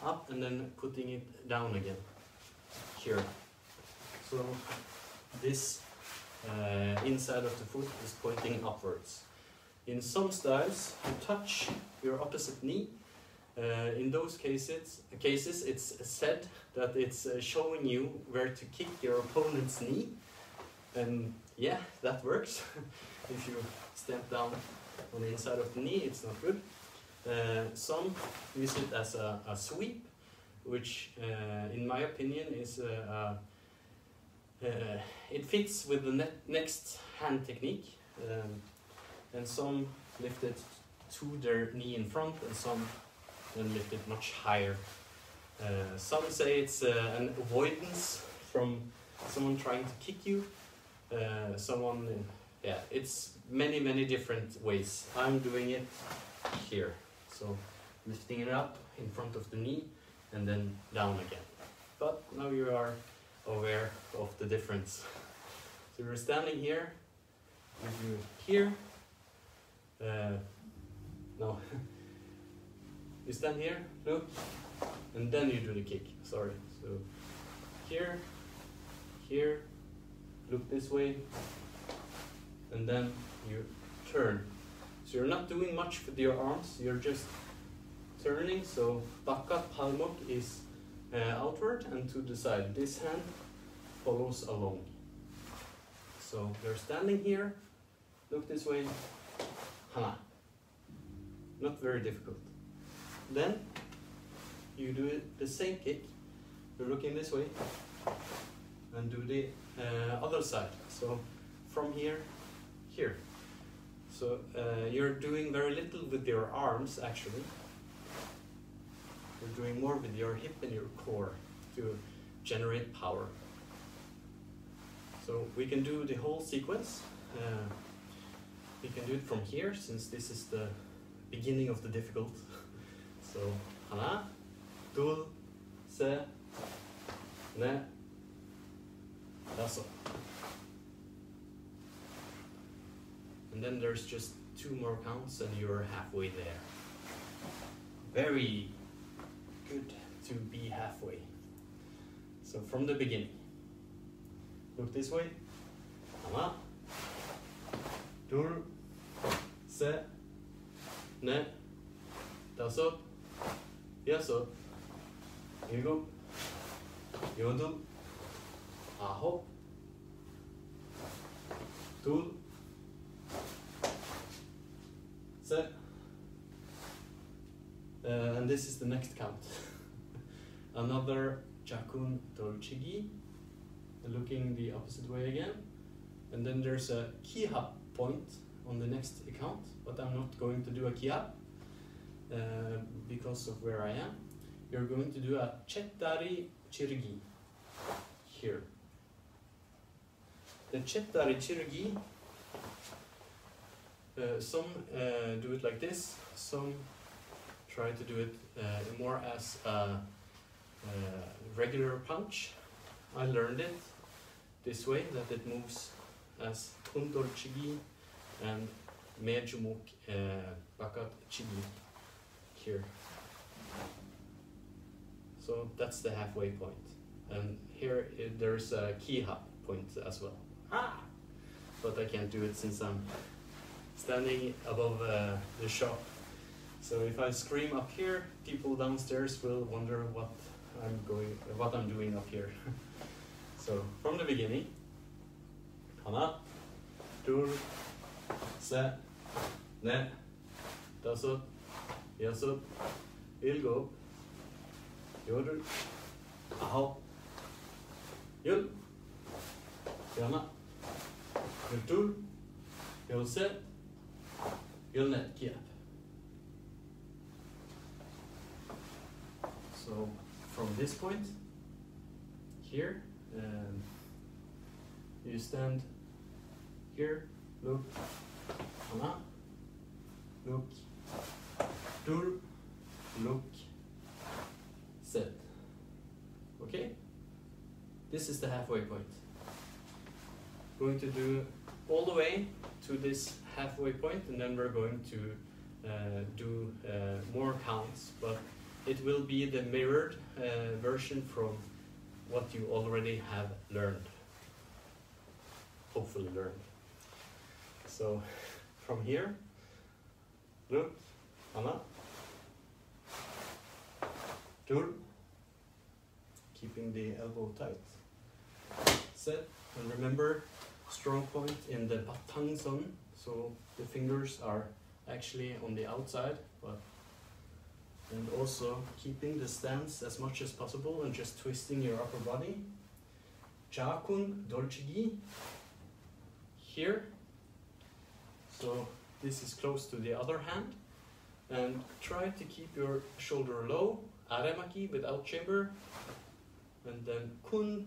up and then putting it down again here. So this inside of the foot is pointing upwards. In some styles, you touch your opposite knee. In those cases, it's said that it's showing you where to kick your opponent's knee, And yeah, that works. If you step down on the inside of the knee, it's not good. Some use it as a sweep, which in my opinion is it fits with the next hand technique. And some lift it to their knee in front, and some then lift it much higher. Some say it's an avoidance from someone trying to kick you. Yeah, it's many different ways. I'm doing it here. So lifting it up in front of the knee and then down again. But now you are aware of the difference. So you're standing here, you do here. No. You stand here, look, and then you do the kick. Sorry. So here, here, look this way, and then you turn. So you're not doing much with your arms, you're just turning. So bakat palmok is outward and to the side. This hand follows along. So you're standing here, look this way, hana. Not very difficult. Then you do it the same kick. You're looking this way and do the other side. So from here, here. So you're doing very little with your arms actually. You're doing more with your hip and your core to generate power. So we can do the whole sequence. We can do it from here, since this is the beginning of the difficult. So hana, tul, se, ne, daso. And then there's just 2 more counts and you're halfway there. Very good to be halfway. So from the beginning, look this way, hana, tul, se, ne, daso, yaso, ilgo, yodel, aho, tul, se, and this is the next count. Another Jakun Dolchigi, looking the opposite way again. And then there's a kiha point on the next account, but I'm not going to do a kiha because of where I am. You're going to do a Chettari Chirgi here. The Chettari Chirgi, some do it like this, some try to do it more as a regular punch. I learned it this way, that it moves as Kundol Chigi and Mejumuk Bakat Chigi here. So that's the halfway point. And here there's a Kiha point as well. Ah! But I can't do it since I'm standing above the shop. So if I scream up here, people downstairs will wonder what I'm doing up here. So from the beginning, hana, tul, se, ne, dasot, yasot, ilgo, yodel, aho, yul, yana, yultul, yulse, yulnet, kiap. So from this point here, you stand here, look, hana, look, tul, look, set. Okay? This is the halfway point. Going to do all the way to this halfway point, and then we're going to do more counts, but it will be the mirrored version from what you already have learned. Hopefully learned. So from here, look, hana, tul, keeping the elbow tight, set, and remember strong point in the batangson, so the fingers are actually on the outside, but and also keeping the stance as much as possible and just twisting your upper body. Jakun dolchigi here, so this is close to the other hand, and try to keep your shoulder low. Aramaki without chamber, and then kun,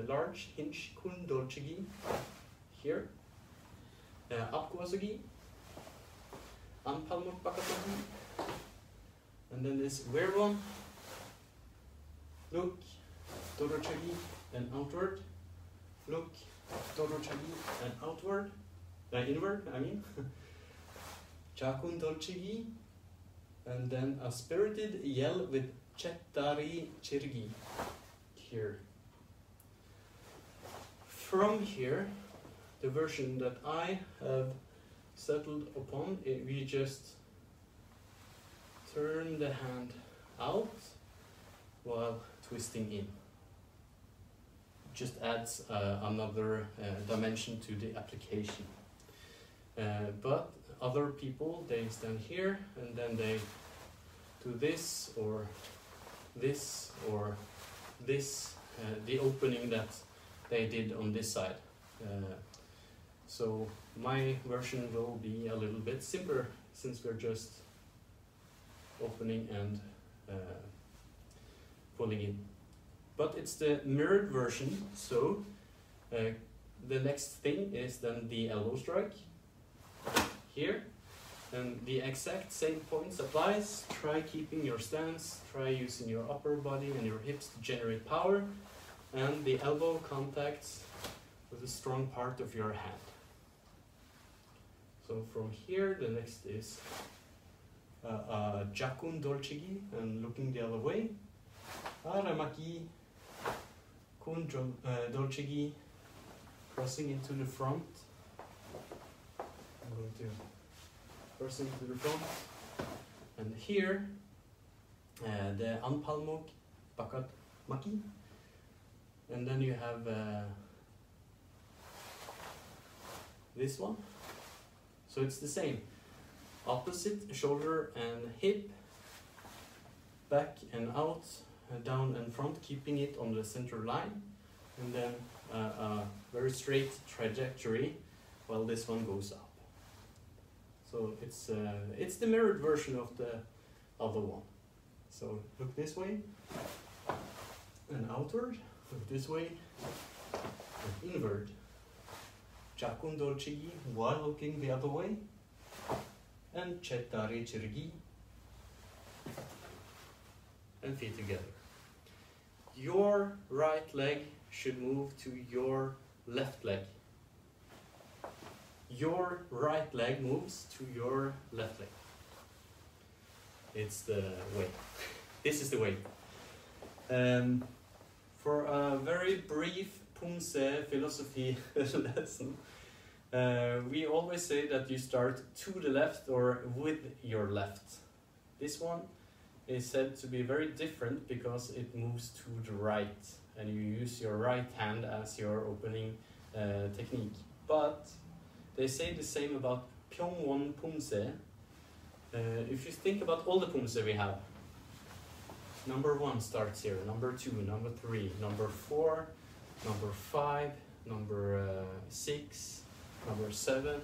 large hinge kun dolchigi here. Apguasugi, anpalmok bakataki, and then this weird one. Look, dorochagi and outward. Look, dorochagi and outward. Inward, I mean. Chakun dolchigi, and then a spirited yell with chettari chirgi here. From here, the version that I have settled upon, we just turn the hand out while twisting in. Just adds another dimension to the application. But other people, they stand here and then they do this or this or this, the opening that they did on this side. So my version will be a little bit simpler since we're just opening and pulling in. But it's the mirrored version, so the next thing is then the elbow strike here, and the exact same points applies. Try keeping your stance, try using your upper body and your hips to generate power, and the elbow contacts with the strong part of your hand. So from here, the next is Jakun dolchigi, and looking the other way. Aramaki, kun dolchigi, crossing into the front. I'm going to cross into the front. And here, the anpalmok bakat maki. And then you have this one. So it's the same. Opposite shoulder and hip, back and out, down and front, keeping it on the center line, and then a very straight trajectory while this one goes up. So it's the mirrored version of the other one. So look this way and outward, look this way and inward. Jakun dolchigi while looking the other way, and chettari chirgi, and feet together. Your right leg should move to your left leg. Your right leg moves to your left leg. It's the way. This is the way. For a very brief Poomsae philosophy lesson, we always say that you start to the left or with your left. This one is said to be very different because it moves to the right and you use your right hand as your opening technique. But they say the same about Pyungahn Poomsae. If you think about all the Poomsae we have, number 1 starts here, number 2, number 3, number 4, number 5, number 6, number 7,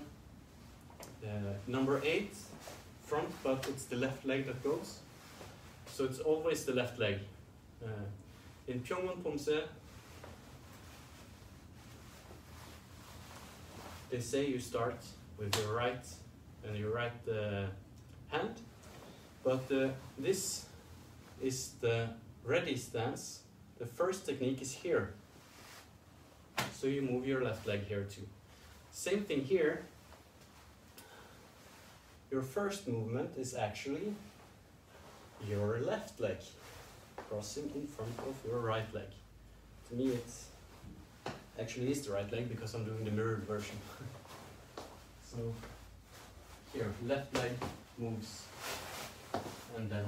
number 8, front, but it's the left leg that goes. So it's always the left leg. In Pyungahn Poomsae, they say you start with your right and your right hand, but this is the ready stance. The first technique is here. So you move your left leg here too. Same thing here. Your first movement is actually your left leg crossing in front of your right leg. To me it's actually is the right leg because I'm doing the mirrored version. So here, left leg moves and then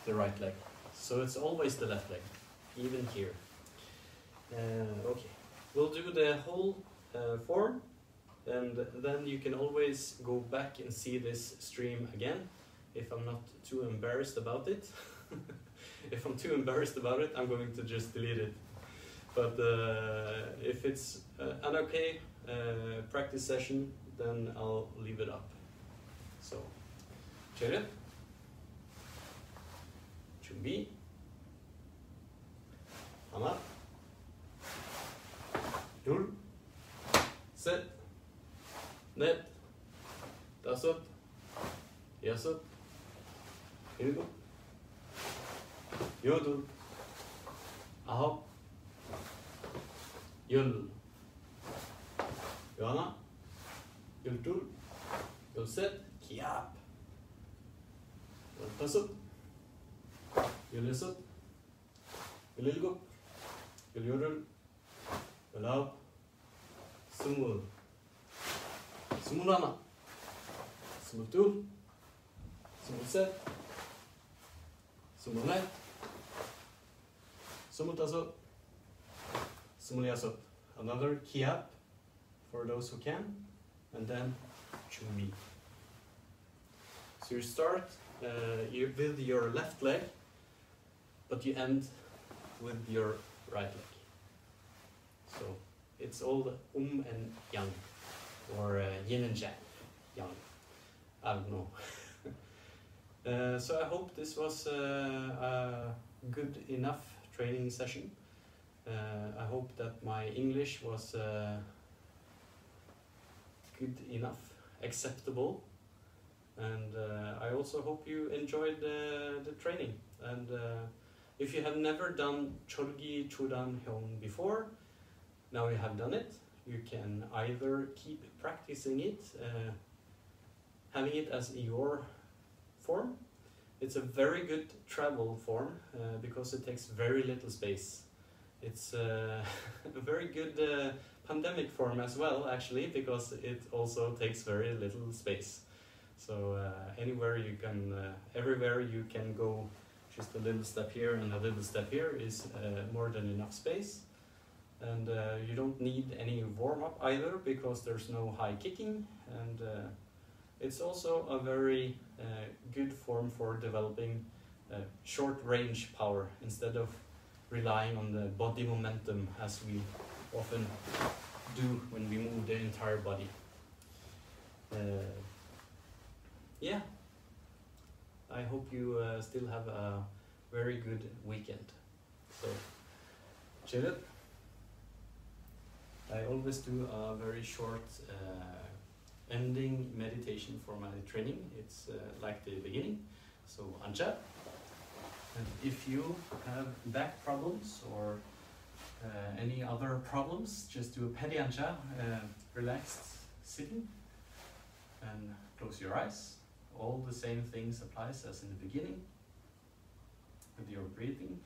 the right leg. So it's always the left leg, even here. Okay, We'll do the whole form, and then you can always go back and see this stream again if I'm not too embarrassed about it. If I'm too embarrassed about it, I'm going to just delete it. But if it's an okay practice session, then I'll leave it up. So, Chulgi, 준비, 하나, 둘, 셋, 넷, 다섯, 여섯, 일곱, 여덟, 아홉, 열, 열하나, 열둘, 열셋, 기압, 열다섯, 열여섯, 열일곱, 열여덟, 열아홉, 스물, 스물하나, 스물둘, 스물셋, 스물넷, 스물다섯, 스물여섯. Another kiap for those who can, and then 준비. So you start you with your left leg, but you end with your right leg. So it's all the and yang, or yin and yang. I don't know. So I hope this was a good enough training session. I hope that my English was good enough, acceptable, and I also hope you enjoyed the training. And if you have never done Chulgi Chudan Hyung before, now you have done it. You can either keep practicing it, having it as your form. It's a very good travel form because it takes very little space. It's a very good pandemic form as well, actually, because it also takes very little space. So anywhere you can, everywhere you can go, just a little step here and a little step here is more than enough space. And you don't need any warm-up either, because there's no high kicking, and it's also a very good form for developing short range power instead of relying on the body momentum as we often do when we move the entire body. Yeah, I hope you still have a very good weekend. So, chill it. I always do a very short ending meditation for my training. It's like the beginning. So, Ancha. And if you have back problems or any other problems, just do a petty Ancha, relaxed sitting, and close your eyes. All the same things applies as in the beginning with your breathing.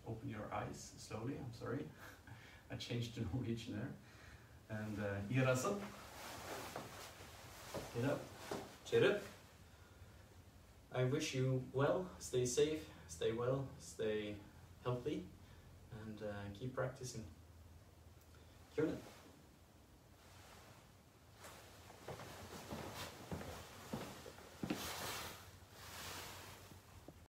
Open your eyes slowly, I'm sorry. I changed the Norwegian there. And irasa. Get up. Cheer up. I wish you well, stay safe, stay well, stay healthy, and keep practicing. Kjørne.